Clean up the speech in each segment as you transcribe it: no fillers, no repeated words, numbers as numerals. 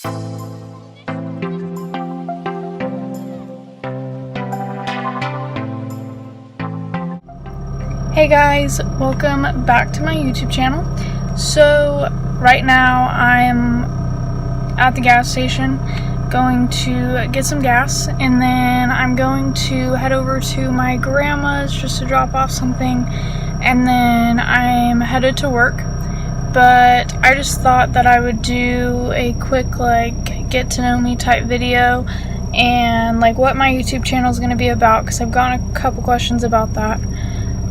Hey guys, welcome back to my YouTube channel. So right now I'm at the gas station going to get some gas, and then I'm going to head over to my grandma's just to drop off something, and then I'm headed to work. But I just thought that I would do a quick get to know me type video and what my YouTube channel is going to be about, because I've gotten a couple questions about that.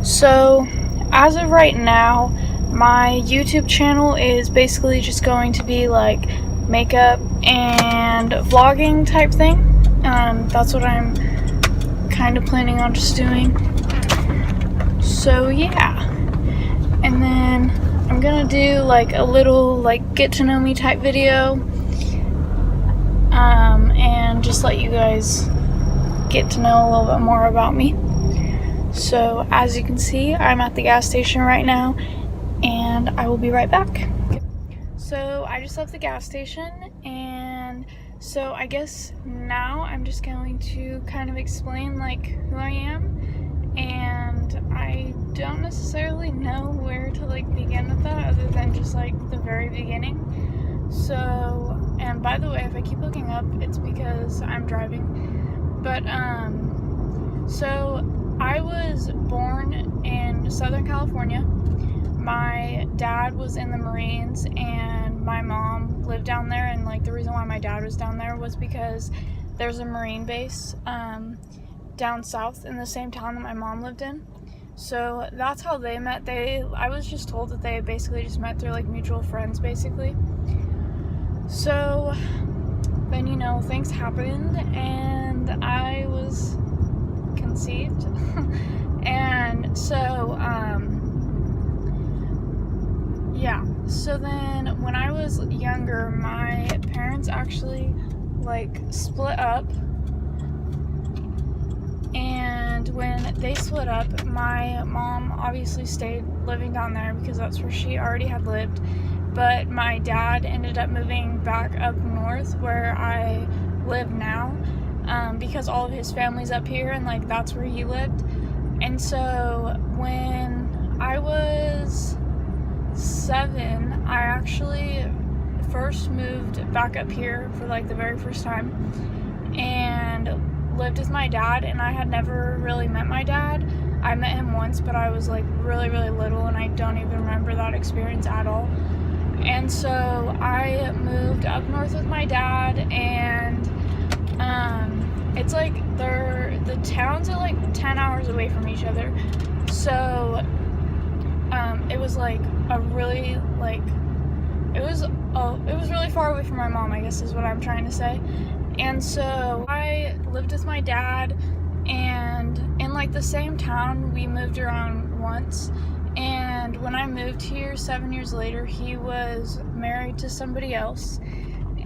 So, as of right now, my YouTube channel is basically just going to be makeup and vlogging type thing. That's what I'm kind of planning on just doing. So yeah, and then I'm gonna do a little get to know me type video, and just let you guys get to know a little bit more about me. So as you can see, I'm at the gas station right now, and I will be right back. So I just left the gas station, and so I guess now I'm just going to kind of explain who I am, and I don't necessarily know where to begin with that other than just the very beginning. So, and by the way, if I keep looking up, it's because I'm driving. But so I was born in Southern California. My dad was in the Marines, and my mom lived down there, and the reason why my dad was down there was because there's a Marine base down south in the same town that my mom lived in. So that's how they met. I was just told that they basically just met through mutual friends basically. So then things happened, and I was conceived. And so yeah, so then when I was younger, my parents actually split up, and when they split up, my mom obviously stayed living down there because that's where she already had lived, but my dad ended up moving back up north where I live now, because all of his family's up here, and that's where he lived. And so when I was 7, I actually first moved back up here for the very first time, and lived with my dad. And I had never really met my dad. I met him once, but I was really little, and I don't even remember that experience at all. And so I moved up north with my dad, and it's the towns are 10 hours away from each other. So it was a really it was really far away from my mom, I guess is what I'm trying to say. And so I lived with my dad, and in the same town we moved around once. And when I moved here 7 years later, he was married to somebody else.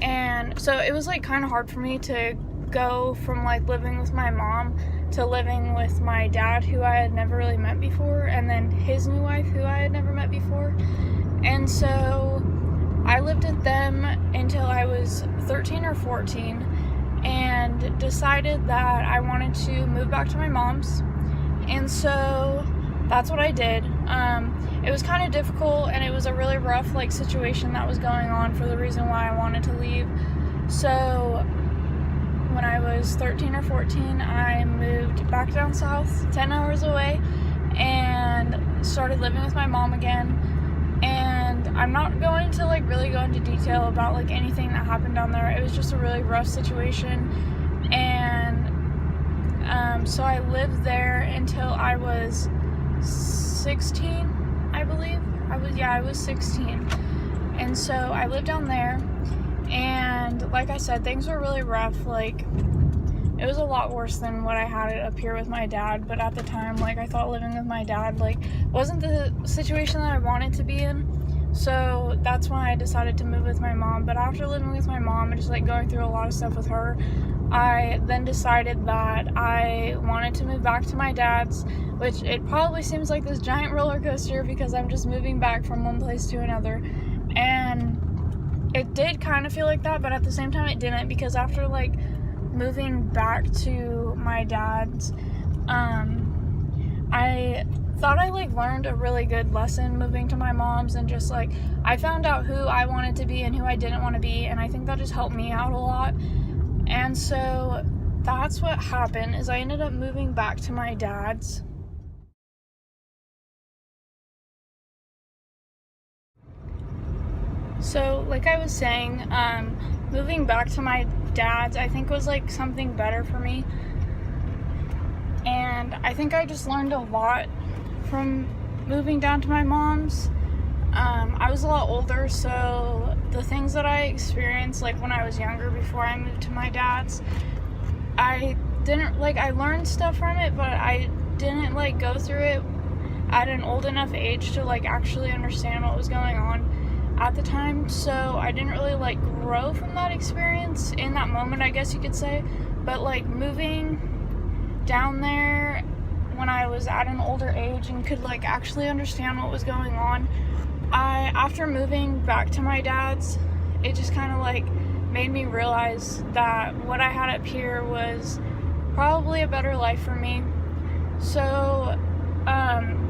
And so it was kind of hard for me to go from living with my mom to living with my dad, who I had never really met before, and then his new wife, who I had never met before. And so I lived with them until I was 13 or 14, and decided that I wanted to move back to my mom's. And so that's what I did. It was kind of difficult, and it was a really rough situation that was going on for the reason why I wanted to leave. So when I was 13 or 14, I moved back down south, 10 hours away, and started living with my mom again. And I'm not going to really go into detail about anything that happened down there. It was just a really rough situation. And so I lived there until I was 16, I believe. I was 16. And so I lived down there, and like I said, things were really rough. It was a lot worse than what I had it up here with my dad, but at the time, I thought living with my dad, wasn't the situation that I wanted to be in. So that's why I decided to move with my mom. But after living with my mom and just going through a lot of stuff with her, I then decided that I wanted to move back to my dad's, which it probably seems like this giant roller coaster because I'm just moving back from one place to another. And it did kind of feel like that, but at the same time it didn't, because after like moving back to my dad's, I thought I like learned a really good lesson moving to my mom's, and just like I found out who I wanted to be and who I didn't want to be, and I think that just helped me out a lot. And so that's what happened, is I ended up moving back to my dad's. So like I was saying, moving back to my dad's I think was like something better for me, and I think I just learned a lot from moving down to my mom's. I was a lot older, so the things that I experienced like when I was younger before I moved to my dad's, I learned stuff from it, but I didn't like go through it at an old enough age to like actually understand what was going on at the time. So I didn't really like grow from that experience in that moment, I guess you could say. But like moving down there when I was at an older age and could like actually understand what was going on, after moving back to my dad's, it just kind of like made me realize that what I had up here was probably a better life for me. So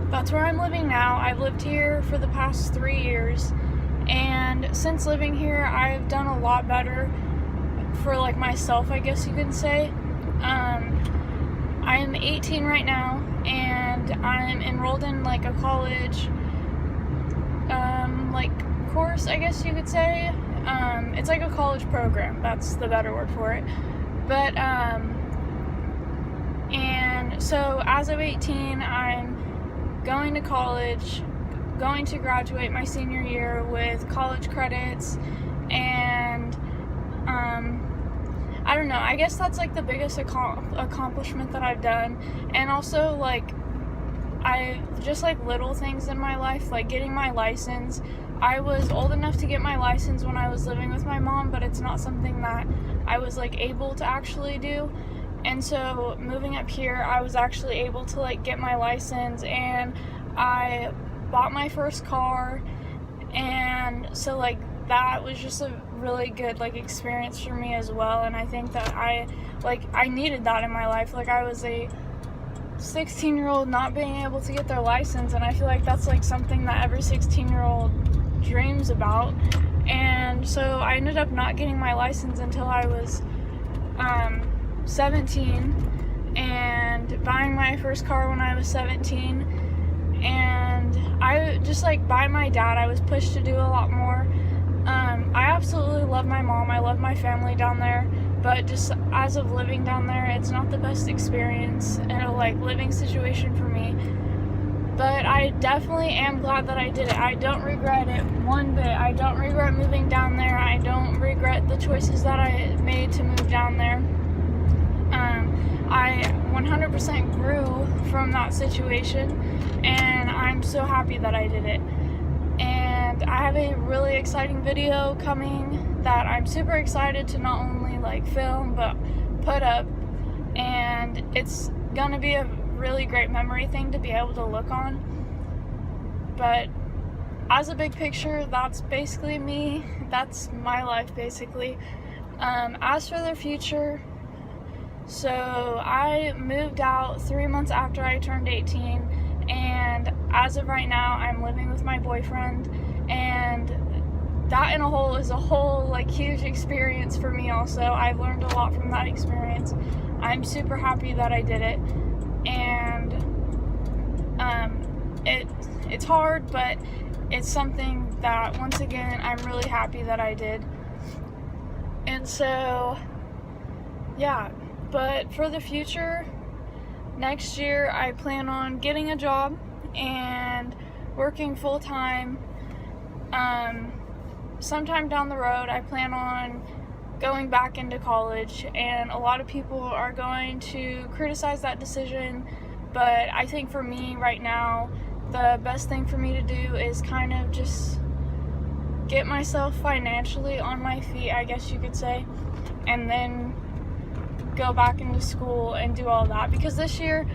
that's where I'm living now. I've lived here for the past 3 years, and since living here I've done a lot better for like myself, I guess you could say. I am 18 right now, and I'm enrolled in like a college like course, I guess you could say. It's like a college program, that's the better word for it. But and so as of 18, I'm going to college, going to graduate my senior year with college credits, and I don't know, I guess that's like the biggest accomplishment that I've done. And also like I just like little things in my life, like getting my license. I was old enough to get my license when I was living with my mom, but it's not something that I was like able to actually do. And so moving up here, I was actually able to like get my license, and I bought my first car. And so like that was just a really good like experience for me as well. And I think that I needed that in my life. Like I was a 16-year-old not being able to get their license, and I feel like that's like something that every 16-year-old dreams about. And so I ended up not getting my license until I was 17, and buying my first car when I was 17. And I just like by my dad, I was pushed to do a lot more. I absolutely love my mom, I love my family down there, but just as of living down there, it's not the best experience and a like living situation for me. But I definitely am glad that I did it. I don't regret it one bit. I don't regret moving down there. I don't regret the choices that I made to move down there. I 100% grew from that situation, and I'm so happy that I did it. And I have a really exciting video coming that I'm super excited to not only like film but put up, and it's gonna be a really great memory thing to be able to look on. But as a big picture, that's basically me. That's my life basically. As for the future, so I moved out 3 months after I turned 18, and as of right now I'm living with my boyfriend, and that in a whole is a whole like huge experience for me also. I've learned a lot from that experience. I'm super happy that I did it, and it's hard, but it's something that once again I'm really happy that I did. And so yeah, but for the future, next year I plan on getting a job and working full-time. Sometime down the road I plan on going back into college, and a lot of people are going to criticize that decision, but I think for me right now the best thing for me to do is kind of just get myself financially on my feet, I guess you could say, and then go back into school and do all that. Because this year,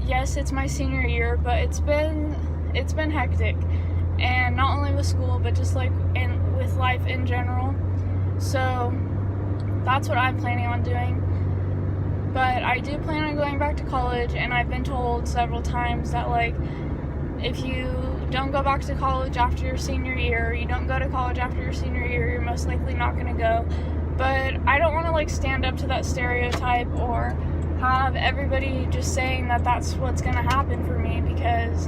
yes, it's my senior year, but it's been hectic, and not only with school but just like with life in general. So that's what I'm planning on doing. But I do plan on going back to college, and I've been told several times that, like, if you don't go back to college after your senior year, you don't go to college after your senior year, you're most likely not going to go. But I don't want to, like, stand up to that stereotype or have everybody just saying that that's what's going to happen for me, because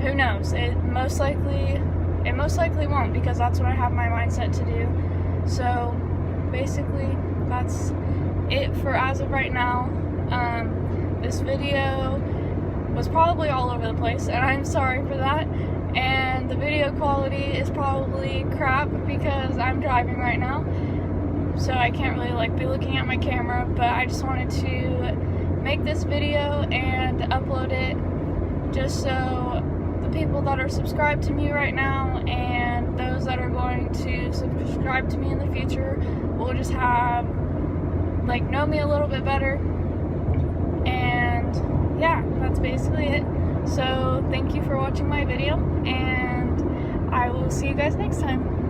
who knows? It most likely won't, because that's what I have my mindset to do. So basically, that's it for as of right now. This video was probably all over the place, and I'm sorry for that. And the video quality is probably crap because I'm driving right now, so I can't really, like, be looking at my camera. But I just wanted to make this video and upload it just so the people that are subscribed to me right now and those that are going to subscribe to me in the future will just have, like, know me a little bit better. And yeah, that's basically it. So thank you for watching my video, and I will see you guys next time.